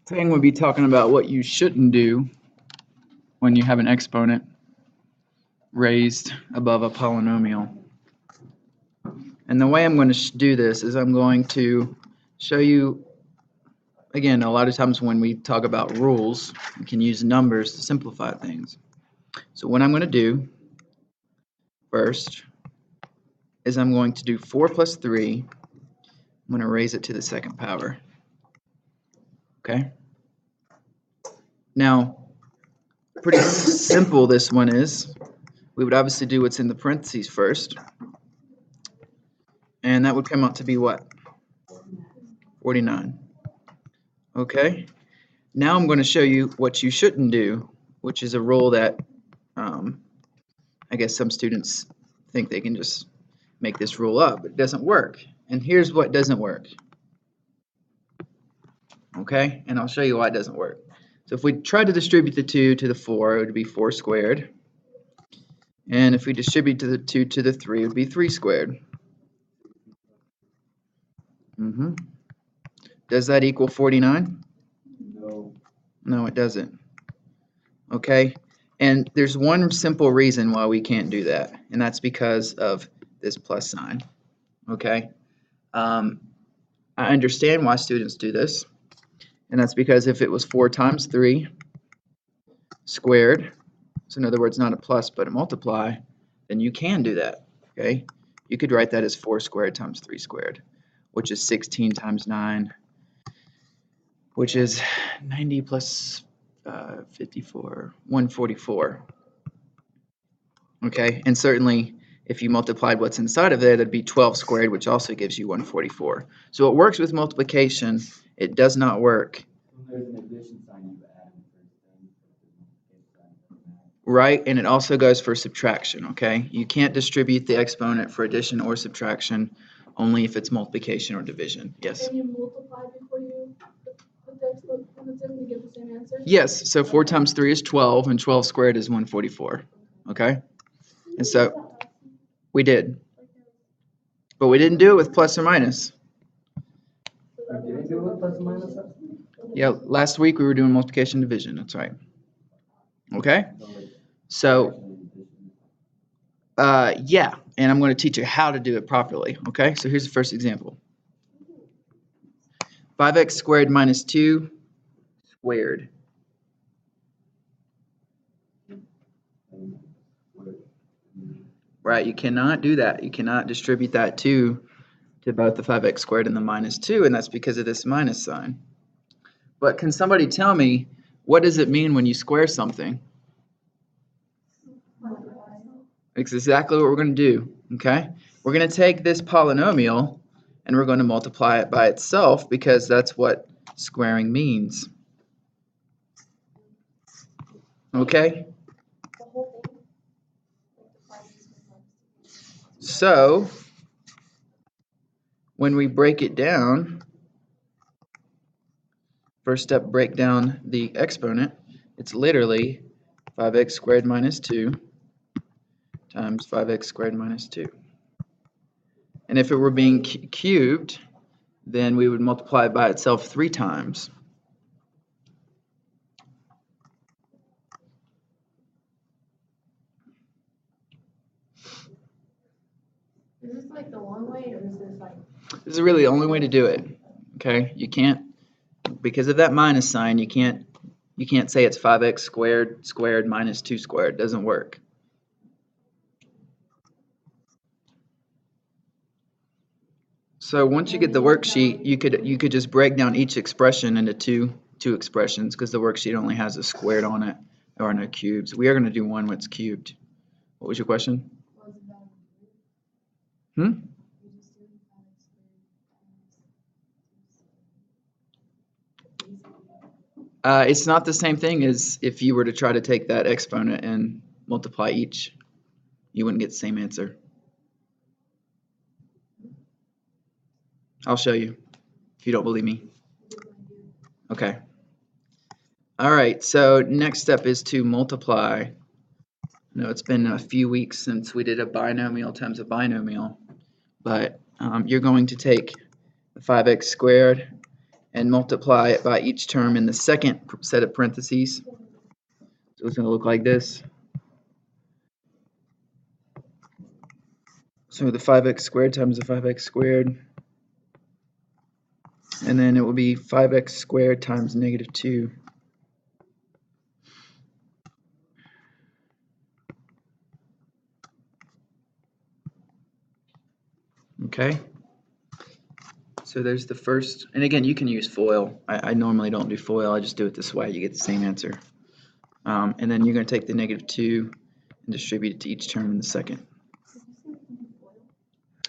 Today I'm going to be talking about what you shouldn't do when you have an exponent raised above a polynomial. And the way I'm going to do this is I'm going to show you, again, a lot of times when we talk about rules, we can use numbers to simplify things. So what I'm going to do first is I'm going to do 4 plus 3. I'm going to raise it to the second power. Okay? Now, pretty simple this one is. We would obviously do what's in the parentheses first. And that would come out to be what? 49. Okay? Now I'm going to show you what you shouldn't do, which is a rule that I guess some students think they can just make this rule up, but it doesn't work. And here's what doesn't work. Okay? And I'll show you why it doesn't work. So if we try to distribute the 2 to the 4, it would be 4 squared. And if we distribute the 2 to the 3, it would be 3 squared. Does that equal 49? No. No, it doesn't. Okay? And there's one simple reason why we can't do that, and that's because of this plus sign. Okay? I understand why students do this, and that's because if it was 4 times 3 squared, so in other words, not a plus but a multiply, then you can do that. Okay? You could write that as 4 squared times 3 squared, which is 16 times 9, which is 90 plus 54, 144. Okay, and certainly if you multiplied what's inside of there, that'd be 12 squared, which also gives you 144. So it works with multiplication. It does not work. There's an addition sign you add in the first thing. Right, and it also goes for subtraction, okay? You can't distribute the exponent for addition or subtraction, only if it's multiplication or division. Yes? Can you multiply before you put the exponents in to get the same answer? Yes, so 4 times 3 is 12, and 12 squared is 144, okay? And so we did. But we didn't do it with plus or minus. You didn't do it with plus or minus? Yeah, last week we were doing multiplication and division, that's right. Okay? So, yeah, and I'm going to teach you how to do it properly, okay? So here's the first example. 5x squared minus 2 squared. Right, you cannot do that. You cannot distribute that 2 to both the 5x squared and the minus 2, and that's because of this minus sign. But can somebody tell me, what does it mean when you square something? It's exactly what we're going to do, okay? We're going to take this polynomial and we're going to multiply it by itself because that's what squaring means. Okay? So, when we break it down, first step, break down the exponent. It's literally 5x squared minus 2 times 5x squared minus 2. And if it were being cubed, then we would multiply it by itself 3 times. Is this like the long way, or is this like? This is really the only way to do it. Okay, you can't, because of that minus sign, you can't say it's 5x squared minus 2 squared. It doesn't work. So once you get the worksheet, you could just break down each expression into two expressions because the worksheet only has a squared on it. There are no cubes. We are going to do one that's cubed. What was your question? It's not the same thing as if you were to try to take that exponent and multiply each. You wouldn't get the same answer. I'll show you if you don't believe me. Okay. All right, so next step is to multiply. I know it's been a few weeks since we did a binomial times a binomial, but you're going to take the 5x squared and multiply it by each term in the second set of parentheses. So it's going to look like this. So the 5x squared times the 5x squared, and then it will be 5x squared times negative 2. Okay, so there's the first, and again, you can use FOIL. I normally don't do FOIL, I just do it this way, you get the same answer. And then you're going to take the negative 2 and distribute it to each term in the second.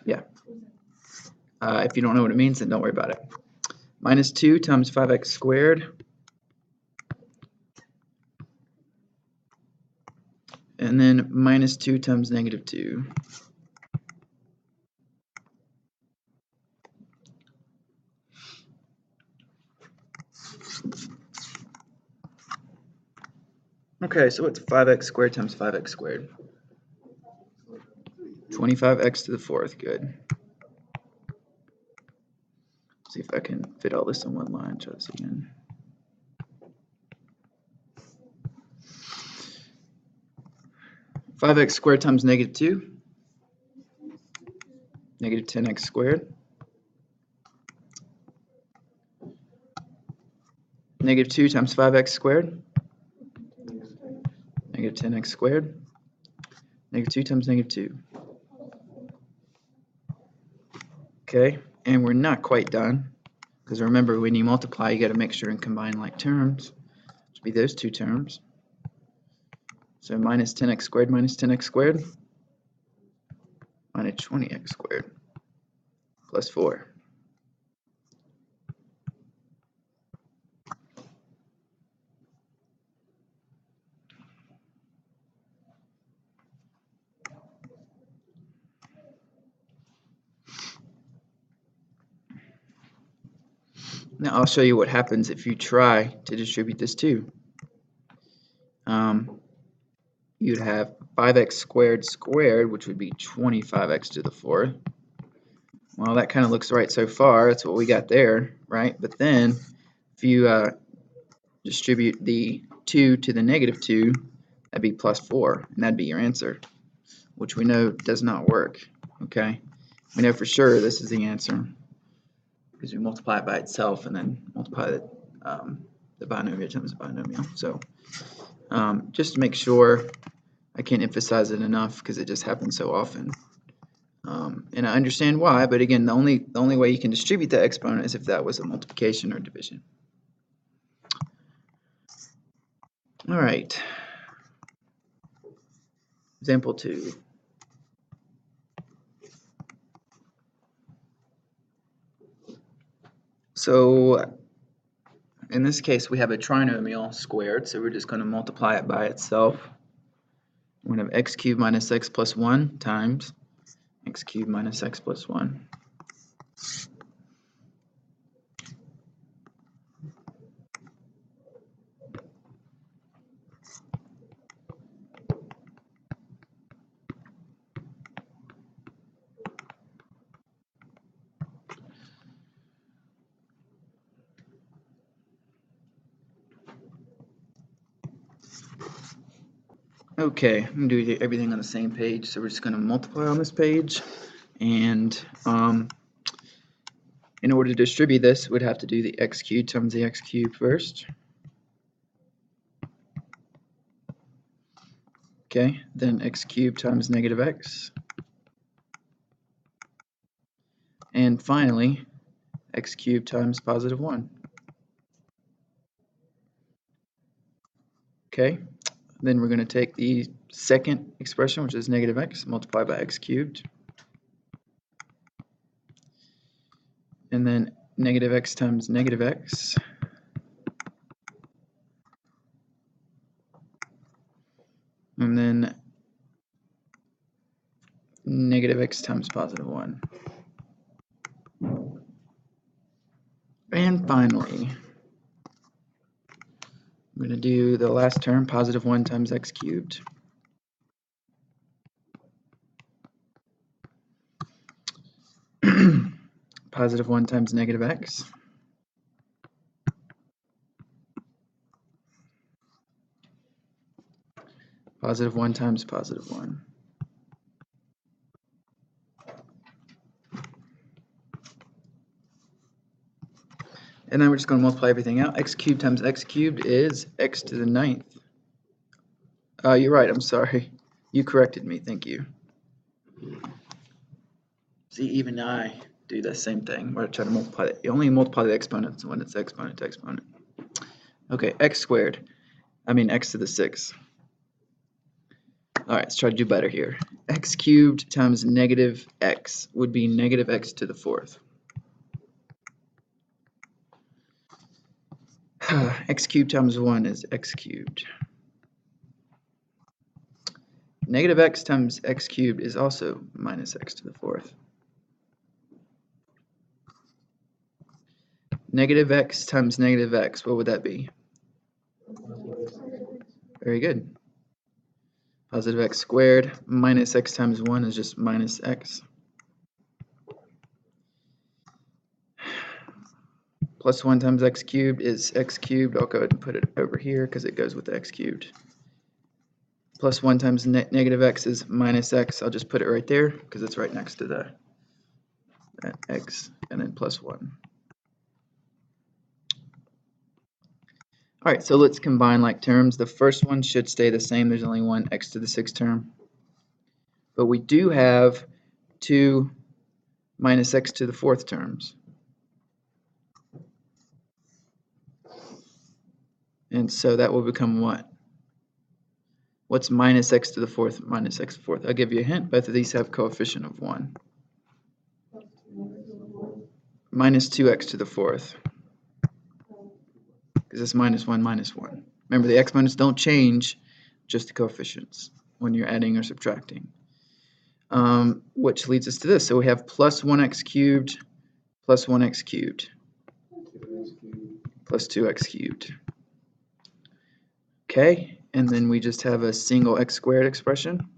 Yeah. If you don't know what it means, then don't worry about it. Minus 2 times 5x squared. And then minus 2 times negative 2. Okay, so what's 5x squared times 5x squared? 25x to the fourth, good. See if I can fit all this in one line. Try this again. (5x squared times negative 2), negative 10x squared. Negative 2 times 5x squared, negative 10x squared. Negative 2 times negative 2. Okay, and we're not quite done, because remember, when you multiply, you got to make sure and combine like terms, which would be those two terms. So minus 10x squared minus 10x squared, minus 20x squared, plus 4. Now I'll show you what happens if you try to distribute this too. You'd have 5x squared squared, which would be 25x to the fourth. Well, that kind of looks right so far. That's what we got there, right? But then if you distribute the 2 to the negative 2, that'd be plus 4, and that'd be your answer, which we know does not work. Okay, we know for sure this is the answer because we multiply it by itself and then multiply the binomial times the binomial. So just to make sure, I can't emphasize it enough because it just happens so often. And I understand why, but again, the only way you can distribute that exponent is if that was a multiplication or division. All right. Example 2. So in this case, we have a trinomial squared, so we're just going to multiply it by itself. We're going to have x cubed minus x plus 1 times x cubed minus x plus 1. Okay, I'm going to do everything on the same page, so we're just going to multiply on this page, and in order to distribute this, we'd have to do the x cubed times the x cubed first. Okay, then x cubed times negative x. And finally, x cubed times positive 1. Okay, then we're going to take the second expression, which is negative x, multiply by x cubed. And then negative x times negative x. And then negative x times positive 1. And finally, I'm going to do the last term, positive 1 times x cubed. Positive 1 times negative x. Positive 1 times positive 1. And then we're just going to multiply everything out. X cubed times x cubed is x to the 9th. You're right, I'm sorry. You corrected me, thank you. See, even I do the same thing. We're trying to multiply it. You only multiply the exponents when it's exponent to exponent. Okay, x squared. I mean x to the 6th. All right, let's try to do better here. X cubed times negative x would be negative x to the 4th. X cubed times 1 is x cubed. Negative x times x cubed is also minus x to the 4th. Negative x times negative x, what would that be? Very good. Positive x squared minus x times 1 is just minus x. Plus 1 times x cubed is x cubed. I'll go ahead and put it over here because it goes with the x cubed. Plus 1 times negative x is minus x. I'll just put it right there because it's right next to that x, and then plus 1. All right, so let's combine like terms. The first one should stay the same. There's only one x to the 6th term. But we do have 2 minus x to the 4th terms. And so that will become what? What's minus x to the 4th minus x to the 4th? I'll give you a hint. Both of these have coefficient of 1. Minus 2x to the 4th. Because it's minus 1 minus 1. Remember, the exponents don't change, just the coefficients when you're adding or subtracting. Which leads us to this. So we have plus 1x cubed plus 1x cubed plus 2x cubed. Okay, and then we just have a single x squared expression.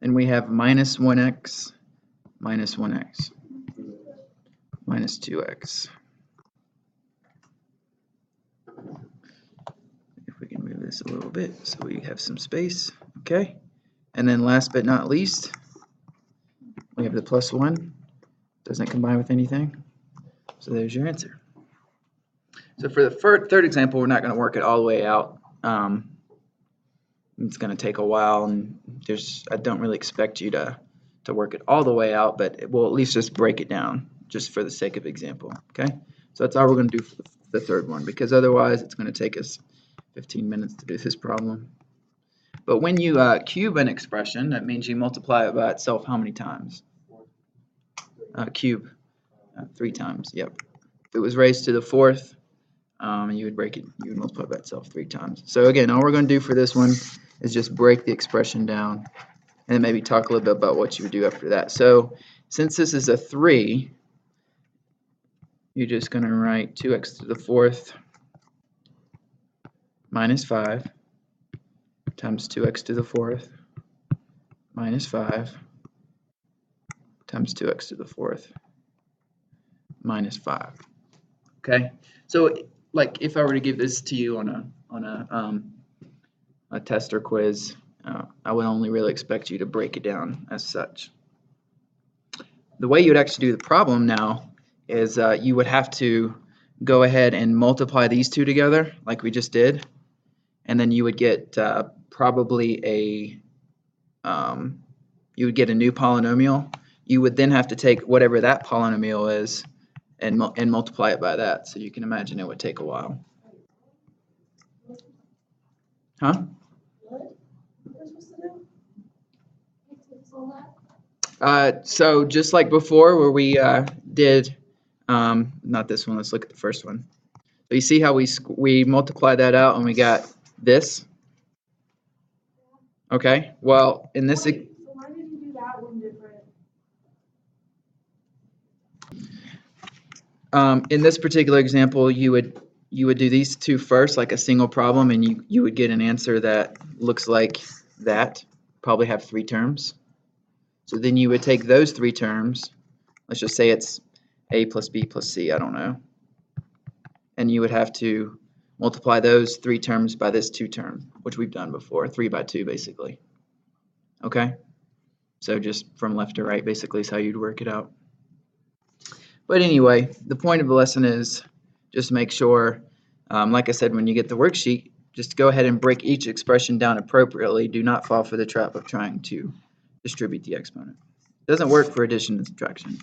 And we have minus 1x minus 1x minus 2x. If we can move this a little bit so we have some space. Okay, and then last but not least, we have the plus 1. Doesn't combine with anything. So there's your answer. So for the third example, we're not going to work it all the way out. It's going to take a while, and I don't really expect you to work it all the way out, but we'll at least just break it down just for the sake of example. Okay, so that's all we're going to do for the third one, because otherwise it's going to take us 15 minutes to do this problem. But when you cube an expression, that means you multiply it by itself how many times? Cube 3 times. Yep. If it was raised to the 4th, you would break it. You would multiply by itself 3 times. So again, all we're going to do for this one is just break the expression down, and then maybe talk a little bit about what you would do after that. So since this is a 3, you're just going to write 2x to the 4th minus 5 times 2x to the 4th minus 5 times 2x to the 4th minus 5. Okay, so like if I were to give this to you on a test or quiz, I would only really expect you to break it down as such. The way you would actually do the problem now is you would have to go ahead and multiply these two together like we just did, and then you would get probably you would get a new polynomial. You would then have to take whatever that polynomial is and multiply it by that. So you can imagine it would take a while. Huh? What? What are we supposed to do? So just like before where we did, not this one, let's look at the first one. So you see how we multiplied that out and we got this? Okay, well in this... Wait, so why did you do that one different? In this particular example, you would do these two first, like a single problem, and you would get an answer that looks like that, probably have 3 terms. So then you would take those 3 terms, let's just say it's a plus b plus c, I don't know, and you would have to multiply those 3 terms by this 2 term, which we've done before, 3 by 2 basically. Okay? So just from left to right basically is how you'd work it out. But anyway, the point of the lesson is just make sure, like I said, when you get the worksheet, just go ahead and break each expression down appropriately. Do not fall for the trap of trying to distribute the exponent. It doesn't work for addition and subtraction.